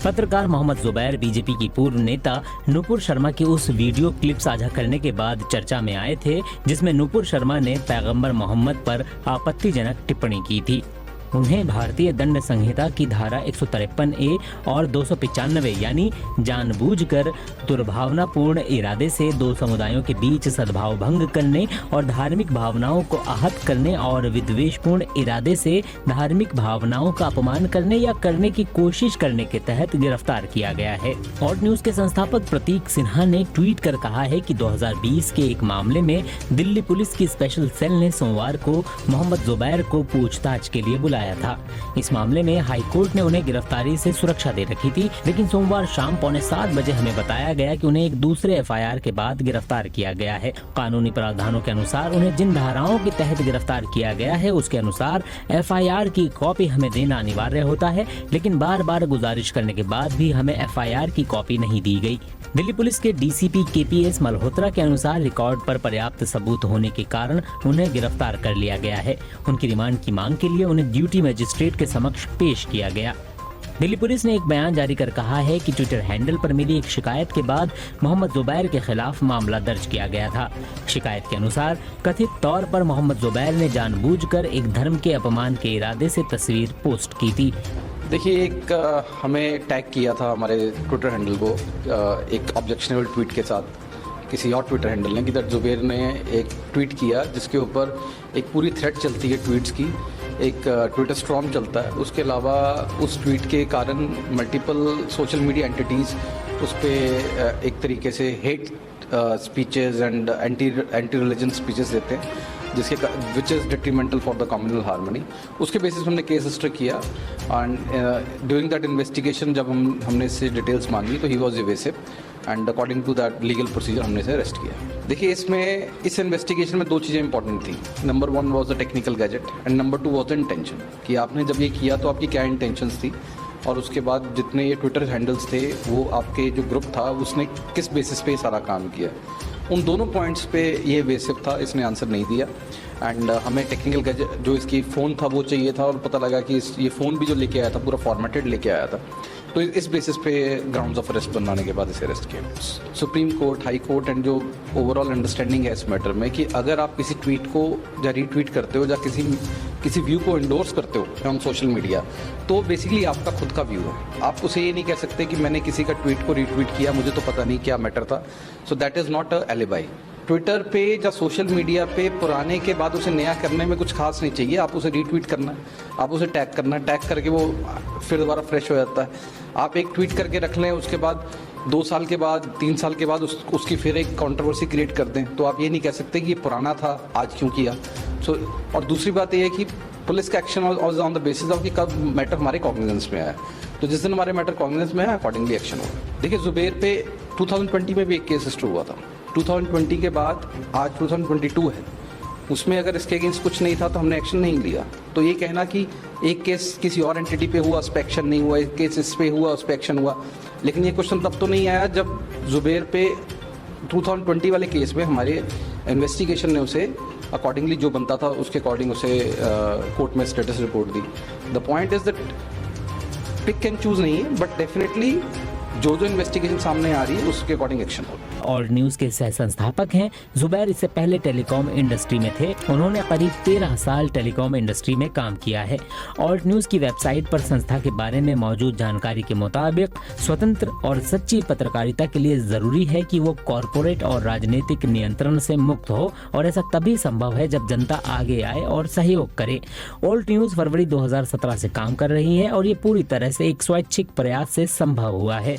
पत्रकार मोहम्मद जुबैर बीजेपी की पूर्व नेता नुपुर शर्मा की उस वीडियो क्लिप साझा करने के बाद चर्चा में आए थे जिसमें नुपुर शर्मा ने पैगंबर मोहम्मद पर आपत्तिजनक टिप्पणी की थी। उन्हें भारतीय दंड संहिता की धारा 153A और 295 यानी जानबूझकर दुर्भावनापूर्ण इरादे से दो समुदायों के बीच सद्भाव भंग करने और धार्मिक भावनाओं को आहत करने और विद्वेषपूर्ण इरादे से धार्मिक भावनाओं का अपमान करने या करने की कोशिश करने के तहत गिरफ्तार किया गया है। और न्यूज के संस्थापक प्रतीक सिन्हा ने ट्वीट कर कहा है कि 2020 के एक मामले में दिल्ली पुलिस की स्पेशल सेल ने सोमवार को मोहम्मद जुबैर को पूछताछ के लिए बुलाया था। इस मामले में हाई कोर्ट ने उन्हें गिरफ्तारी से सुरक्षा दे रखी थी, लेकिन सोमवार शाम 7:15 बजे हमें बताया गया कि उन्हें एक दूसरे एफआईआर के बाद गिरफ्तार किया गया है। कानूनी प्रावधानों के अनुसार उन्हें जिन धाराओं के तहत गिरफ्तार किया गया है उसके अनुसार एफआईआर की कॉपी हमें देना अनिवार्य होता है, लेकिन बार बार गुजारिश करने के बाद भी हमें एफआईआर की कॉपी नहीं दी गई। दिल्ली पुलिस के डीसीपी केपीएस मल्होत्रा के अनुसार रिकॉर्ड पर पर्याप्त सबूत होने के कारण उन्हें गिरफ्तार कर लिया गया है। उनकी रिमांड की मांग के लिए उन्हें ड्यूटी मजिस्ट्रेट के समक्ष पेश किया गया। दिल्ली पुलिस ने एक बयान जारी कर कहा है कि ट्विटर हैंडल पर मिली एक शिकायत के बाद मोहम्मद जुबैर के खिलाफ मामला दर्ज किया गया था। शिकायत के अनुसार कथित तौर पर मोहम्मद जुबैर ने जानबूझकर एक धर्म के अपमान के इरादे से तस्वीर पोस्ट की थी। देखिए, हमें टैग किया था हमारे ट्विटर हैंडल को एक ऑब्जेक्शनेबल ट्वीट के साथ किसी और ट्विटर हैंडल ने कि दैट जुबैर ने एक ट्वीट किया जिसके ऊपर एक पूरी थ्रेड चलती है ट्वीट्स की, एक ट्विटर स्ट्रॉम चलता है। उसके अलावा उस ट्वीट के कारण मल्टीपल सोशल मीडिया एंटिटीज़ उस पर एक तरीके से hate speeches and anti religion speeches देते हैं जिसके which is detrimental for the communal harmony. उसके बेसिस पर हमने केस रजिस्टर किया एंड ड्यूरिंग दैट इन्वेस्टिगेशन जब हमने इससे डिटेल्स मांगी तो he was evasive and according to that legal procedure हमने इसे अरेस्ट किया। देखिए, इस इन्वेस्टिगेशन में दो चीज़ें इंपॉर्टेंट थी। Number 1 was the technical gadget and number 2 was the intention कि आपने जब ये किया तो आपकी क्या इंटेंशंस थी, और उसके बाद जितने ये ट्विटर हैंडल्स थे वो आपके जो ग्रुप था उसने किस बेसिस पे सारा काम किया। उन दोनों पॉइंट्स पे ये बेसिक था, इसने आंसर नहीं दिया एंड हमें टेक्निकल गैजेट जो इसकी फ़ोन था वो चाहिए था, और पता लगा कि ये फ़ोन भी जो लेके आया था पूरा फॉर्मेटेड लेके आया था। तो इस बेसिस पे ग्राउंड्स ऑफ अरेस्ट बनाने के बाद इसे अरेस्ट किया। Supreme court, high court and जो ओवरऑल अंडरस्टैंडिंग है इस मैटर में कि अगर आप किसी ट्वीट को या रीट्वीट करते हो या किसी व्यू को इंडोर्स करते हो ऑन सोशल मीडिया, तो बेसिकली आपका खुद का व्यू है। आप उसे ये नहीं कह सकते कि मैंने किसी का ट्वीट को रीट्वीट किया, मुझे तो पता नहीं क्या मैटर था। So that is not a alibi. Twitter पे या सोशल मीडिया पे पुराने के बाद उसे नया करने में कुछ खास नहीं चाहिए। आप उसे रीट्वीट करना है, आप उसे टैग करना है, टैग करके वो फिर दोबारा फ्रेश हो जाता है। आप एक ट्वीट करके रख लें, उसके बाद 2 साल के बाद 3 साल के बाद उसकी फिर एक कंट्रोवर्सी क्रिएट कर दें, तो आप ये नहीं कह सकते कि ये पुराना था, आज क्यों किया। और दूसरी बात ये है कि पुलिस का action was on the basis of कि कब मैटर हमारे कॉग्निजेंस में आया, तो जिस दिन हमारे मैटर कॉग्निजेंस में आया अकॉर्डिंगली एक्शन हुआ। देखिए, जुबैर पे 2020 में भी एक केस रजिस्टर हुआ था। 2020 के बाद आज 2022 है, उसमें अगर इसके अगेंस्ट कुछ नहीं था तो हमने एक्शन नहीं लिया। तो ये कहना कि एक केस किसी और एंटिटी पे हुआ, उस पर एक्शन नहीं हुआ, एक केस इस पे हुआ, उस पर एक्शन हुआ, लेकिन ये क्वेश्चन तब तो नहीं आया जब जुबैर पे 2020 वाले केस में हमारे इन्वेस्टिगेशन ने उसे अकॉर्डिंगली जो बनता था उसके अकॉर्डिंग उसे कोर्ट में स्टेटस रिपोर्ट दी। The point is that pick and choose नहीं है, बट डेफिनेटली जो इन्वेस्टिगेशन सामने आ रही है उसके अकॉर्डिंग एक्शन हो। और न्यूज के सह संस्थापक हैं। जुबैर इससे पहले टेलीकॉम इंडस्ट्री में थे। उन्होंने करीब 13 साल टेलीकॉम इंडस्ट्री में काम किया है। और न्यूज की वेबसाइट पर संस्था के बारे में मौजूद जानकारी के मुताबिक स्वतंत्र और सच्ची पत्रकारिता के लिए जरूरी है कि वो कॉरपोरेट और राजनीतिक नियंत्रण से मुक्त हो, और ऐसा तभी संभव है जब जनता आगे आए और सहयोग करे। ऑल्ट न्यूज फरवरी 2017 से काम कर रही है और ये पूरी तरह से एक स्वैच्छिक प्रयास से संभव हुआ है।